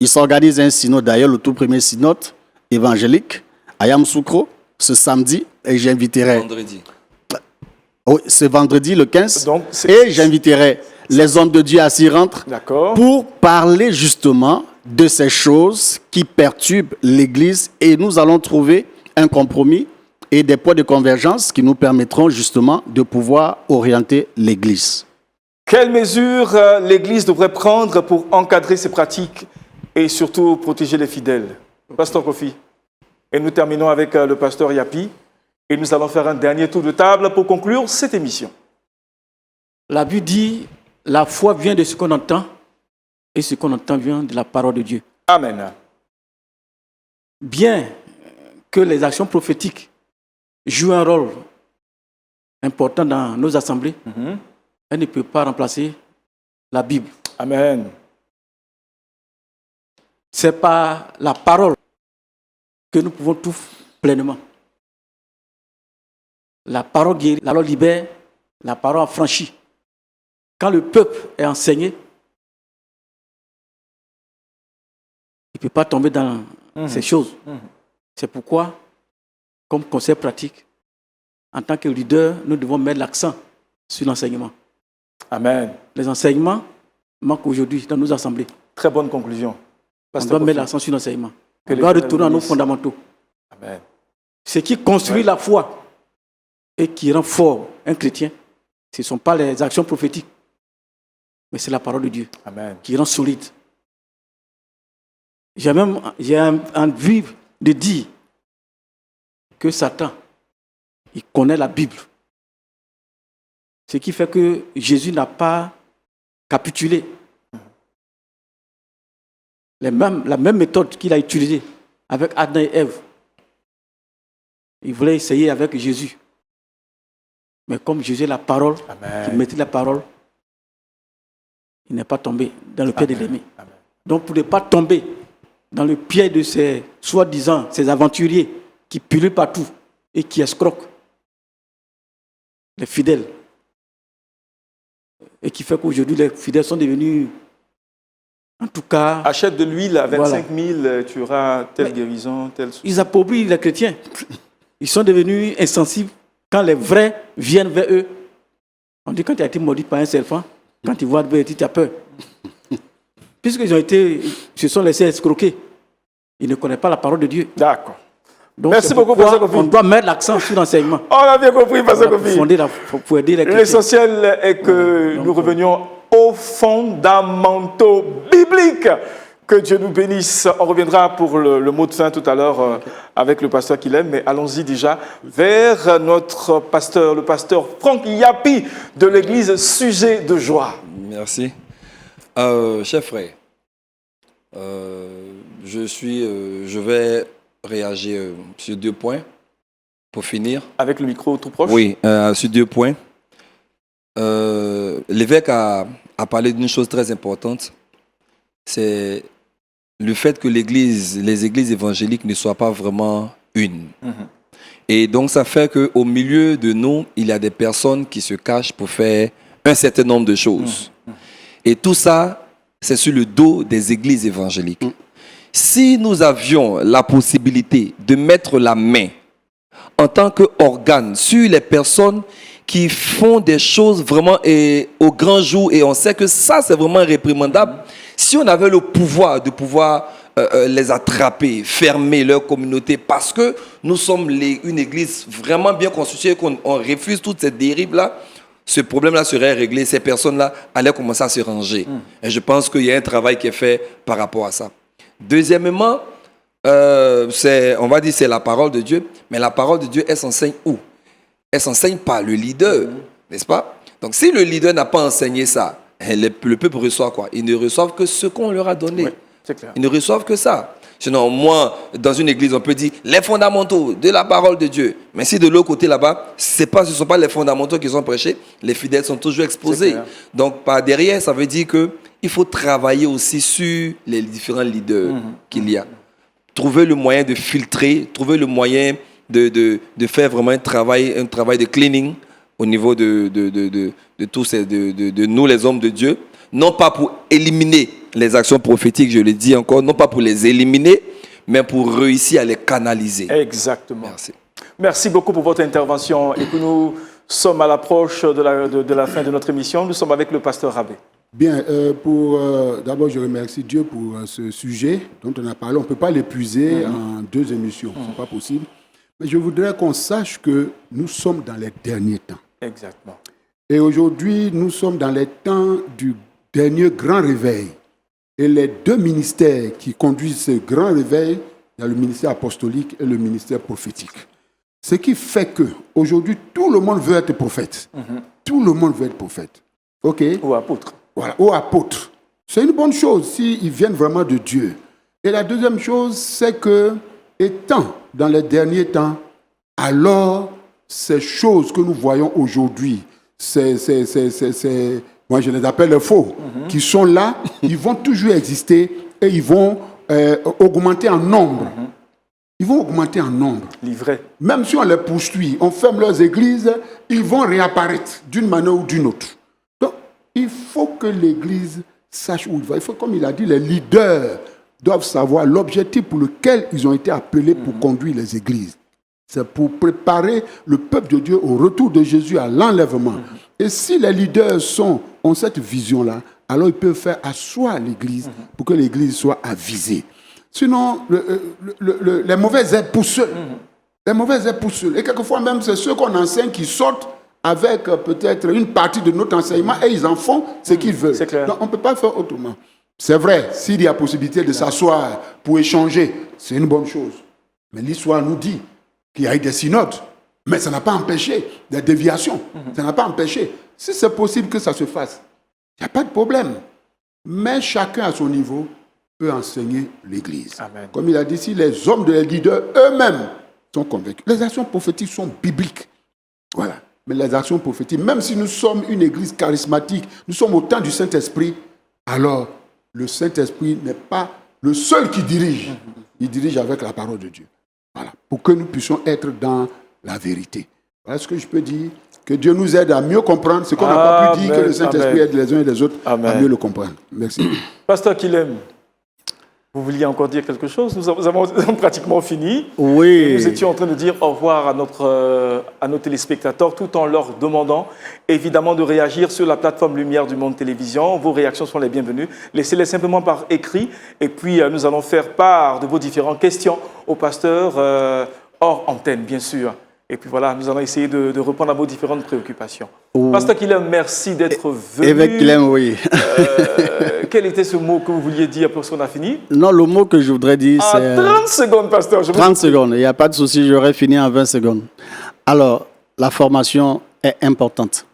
Il s'organise un synode, d'ailleurs le tout premier synode évangélique à Yamoussoukro ce samedi et j'inviterai... Vendredi. Oui, c'est vendredi le 15 Donc, et j'inviterai les hommes de Dieu à s'y rendre D'accord. pour parler justement de ces choses qui perturbent l'Église et nous allons trouver un compromis et des points de convergence qui nous permettront justement de pouvoir orienter l'Église. Quelles mesures l'Église devrait prendre pour encadrer ces pratiques et surtout protéger les fidèles? Pasteur Kofi. Et nous terminons avec le pasteur Yapi. Et nous allons faire un dernier tour de table pour conclure cette émission. La Bible dit, la foi vient de ce qu'on entend et ce qu'on entend vient de la parole de Dieu. Amen. Bien que les actions prophétiques jouent un rôle important dans nos assemblées, elles ne peuvent pas remplacer la Bible. Amen. C'est par la parole que nous pouvons tout pleinement. La parole guérit, la parole libère, la parole affranchit. Quand le peuple est enseigné, il ne peut pas tomber dans ces choses. C'est pourquoi, comme conseil pratique, en tant que leader, nous devons mettre l'accent sur l'enseignement. Amen. Les enseignements manquent aujourd'hui dans nos assemblées. Très bonne conclusion. On Pasteur doit Kofi. mettre l'accent sur l'enseignement. Que On doit l'Éternel retourner à nos bénisse. fondamentaux. Amen. Ce qui construit la foi et qui rend fort un chrétien, ce ne sont pas les actions prophétiques, mais c'est la parole de Dieu Amen. qui rend solide. J'ai envie de dire que Satan, il connaît la Bible. Ce qui fait que Jésus n'a pas capitulé. La même méthode qu'il a utilisée avec Adam et Ève. Il voulait essayer avec Jésus. Mais comme Jésus est la parole, Amen. qui maîtrise la parole, il n'est pas tombé dans le pied de l'ennemi. Amen. Donc pour ne pas tomber dans le pied de ces soi-disant, ces aventuriers qui pullulent partout et qui escroquent les fidèles. Et qui fait qu'aujourd'hui les fidèles sont devenus, en tout cas, Achète de l'huile à 25 Voilà. 000, tu auras telle Mais- guérison, telle... ils appauvrissent les chrétiens. Ils sont devenus insensibles quand les vrais viennent vers eux. On dit quand tu as été maudit par un serpent, quand tu vois Béhéti, tu as peur. Puisqu'ils ont été, se sont laissés escroquer. Ils ne connaissent pas la parole de Dieu. D'accord. Donc, Merci c'est beaucoup, pourquoi Pasteur Kofi. on doit mettre l'accent sur l'enseignement. On a bien compris, Pasteur Pour Kofi. fonder pour aider les chrétiens. L'essentiel est que nous revenions aux fondamentaux bibliques. Que Dieu nous bénisse. On reviendra pour le mot de fin tout à l'heure avec le pasteur qu'il aime, mais allons-y déjà vers notre pasteur, le pasteur Franck Yapi de l'église Sujet de Joie. Merci. Chers frères, je vais réagir sur 2 points pour finir. Avec le micro tout proche. Oui, sur 2 points. L'évêque a parlé d'une chose très importante, c'est le fait que les églises évangéliques ne soient pas vraiment une. Et donc ça fait qu'au milieu de nous, il y a des personnes qui se cachent pour faire un certain nombre de choses. Et tout ça, c'est sur le dos des églises évangéliques. Si nous avions la possibilité de mettre la main en tant qu'organe sur les personnes qui font des choses vraiment au grand jour, et on sait que ça, c'est vraiment réprimandable, si on avait le pouvoir de pouvoir les attraper, fermer leur communauté, parce que nous sommes une église vraiment bien constituée, qu'on refuse toutes ces dérives-là, ce problème-là serait réglé, ces personnes-là allaient commencer à se ranger. Et je pense qu'il y a un travail qui est fait par rapport à ça. Deuxièmement, on va dire c'est la parole de Dieu, mais la parole de Dieu, elle s'enseigne où? Elle s'enseigne par le leader, n'est-ce pas? Donc si le leader n'a pas enseigné ça, le peuple reçoit quoi? Ils ne reçoivent que ce qu'on leur a donné. Oui, c'est clair. Ils ne reçoivent que ça. Sinon, moi, dans une église, on peut dire les fondamentaux de la parole de Dieu. Mais si de l'autre côté là-bas, ce ne sont pas les fondamentaux qui sont prêchés, les fidèles sont toujours exposés. Donc, par derrière, ça veut dire qu'il faut travailler aussi sur les différents leaders qu'il y a. Trouver le moyen de filtrer, trouver le moyen de faire vraiment un travail de cleaning au niveau de tous de nous les hommes de Dieu, non pas pour éliminer les actions prophétiques, je le dis encore, non pas pour les éliminer, mais pour réussir à les canaliser. Exactement. Merci. Merci beaucoup pour votre intervention. Et que nous sommes à l'approche de la fin de notre émission. Nous sommes avec le pasteur Rabé. Bien, d'abord, je remercie Dieu pour ce sujet dont on a parlé. On ne peut pas l'épuiser en 2 émissions, ce n'est pas possible. Mais je voudrais qu'on sache que nous sommes dans les derniers temps. Exactement. Et aujourd'hui, nous sommes dans les temps du dernier grand réveil. Et les 2 ministères qui conduisent ce grand réveil, il y a le ministère apostolique et le ministère prophétique. Ce qui fait que aujourd'hui, tout le monde veut être prophète. Tout le monde veut être prophète. OK? Ou apôtre. Voilà, ou apôtre. C'est une bonne chose s'ils viennent vraiment de Dieu. Et la deuxième chose, c'est que, étant dans les derniers temps, alors ces choses que nous voyons aujourd'hui, moi je les appelle les faux, qui sont là, ils vont toujours exister et ils vont augmenter en nombre. Ils vont augmenter en nombre. Livré. Même si on les poursuit, on ferme leurs églises, ils vont réapparaître d'une manière ou d'une autre. Donc, il faut que l'Église sache où il va. Il faut, comme il a dit, les leaders doivent savoir l'objectif pour lequel ils ont été appelés pour conduire les églises. C'est pour préparer le peuple de Dieu au retour de Jésus, à l'enlèvement. Et si les leaders ont cette vision-là, alors ils peuvent faire asseoir l'Église pour que l'Église soit avisée. Sinon, les mauvais aident pour ceux. Les mauvais aident pour ceux. Et quelquefois même, c'est ceux qu'on enseigne qui sortent avec peut-être une partie de notre enseignement et ils en font ce qu'ils veulent. C'est clair. Donc, on ne peut pas faire autrement. C'est vrai, s'il y a possibilité de s'asseoir pour échanger, c'est une bonne chose. Mais l'histoire nous dit qu'il y a eu des synodes. Mais ça n'a pas empêché des déviations. Ça n'a pas empêché. Si c'est possible que ça se fasse, il n'y a pas de problème. Mais chacun à son niveau peut enseigner l'Église. Amen. Comme il a dit, si les hommes de les leaders eux-mêmes sont convaincus. Les actions prophétiques sont bibliques. Voilà. Mais les actions prophétiques, même si nous sommes une Église charismatique, nous sommes au temps du Saint-Esprit, alors le Saint-Esprit n'est pas le seul qui dirige. Il dirige avec la parole de Dieu. Voilà. Pour que nous puissions être dans la vérité. Voilà ce que je peux dire. Que Dieu nous aide à mieux comprendre ce qu'on n'a pas pu dire, que le Saint-Esprit aide les uns et les autres à mieux le comprendre. Merci. Pasteur Kilem, vous vouliez encore dire quelque chose? Nous avons pratiquement fini. Oui. Et nous étions en train de dire au revoir à nos téléspectateurs tout en leur demandant évidemment de réagir sur la plateforme Lumière du Monde Télévision. Vos réactions sont les bienvenues. Laissez-les simplement par écrit et puis nous allons faire part de vos différentes questions au pasteur hors antenne, bien sûr. Et puis voilà, nous allons essayer de répondre à vos différentes préoccupations. Pasteur Kilem, merci d'être venu. Évêque Kilem, oui. Quel était ce mot que vous vouliez dire pour ce qu'on a fini? Non, le mot que je voudrais dire, c'est... 30 secondes, pasteur. 30 secondes, il n'y a pas de souci, j'aurais fini en 20 secondes. Alors, la formation est importante.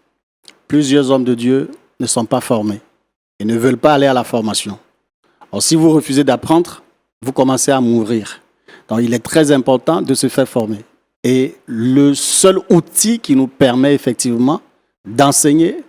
Plusieurs hommes de Dieu ne sont pas formés et ne veulent pas aller à la formation. Alors, si vous refusez d'apprendre, vous commencez à mourir. Donc, il est très important de se faire former. Et le seul outil qui nous permet effectivement d'enseigner,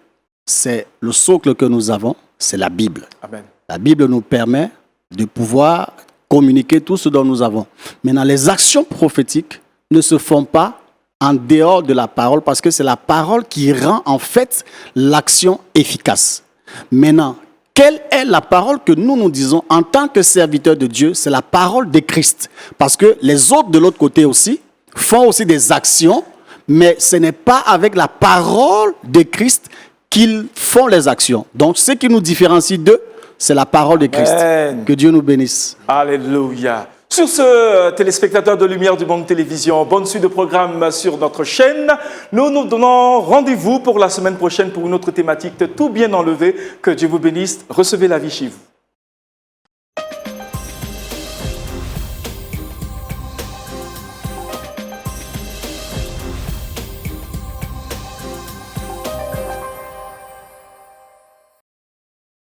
c'est le socle que nous avons, c'est la Bible. Amen. La Bible nous permet de pouvoir communiquer tout ce dont nous avons. Maintenant, les actions prophétiques ne se font pas en dehors de la parole parce que c'est la parole qui rend en fait l'action efficace. Maintenant, quelle est la parole que nous disons en tant que serviteurs de Dieu? C'est la parole de Christ. Parce que les autres de l'autre côté aussi font aussi des actions, mais ce n'est pas avec la parole de Christ qu'ils font les actions. Donc, ce qui nous différencie d'eux, c'est la parole de Christ. Amen. Que Dieu nous bénisse. Alléluia. Sur ce, téléspectateurs de Lumière du Monde Télévision, bonne suite de programme sur notre chaîne. Nous nous donnons rendez-vous pour la semaine prochaine pour une autre thématique tout bien enlevée. Que Dieu vous bénisse. Recevez la vie chez vous.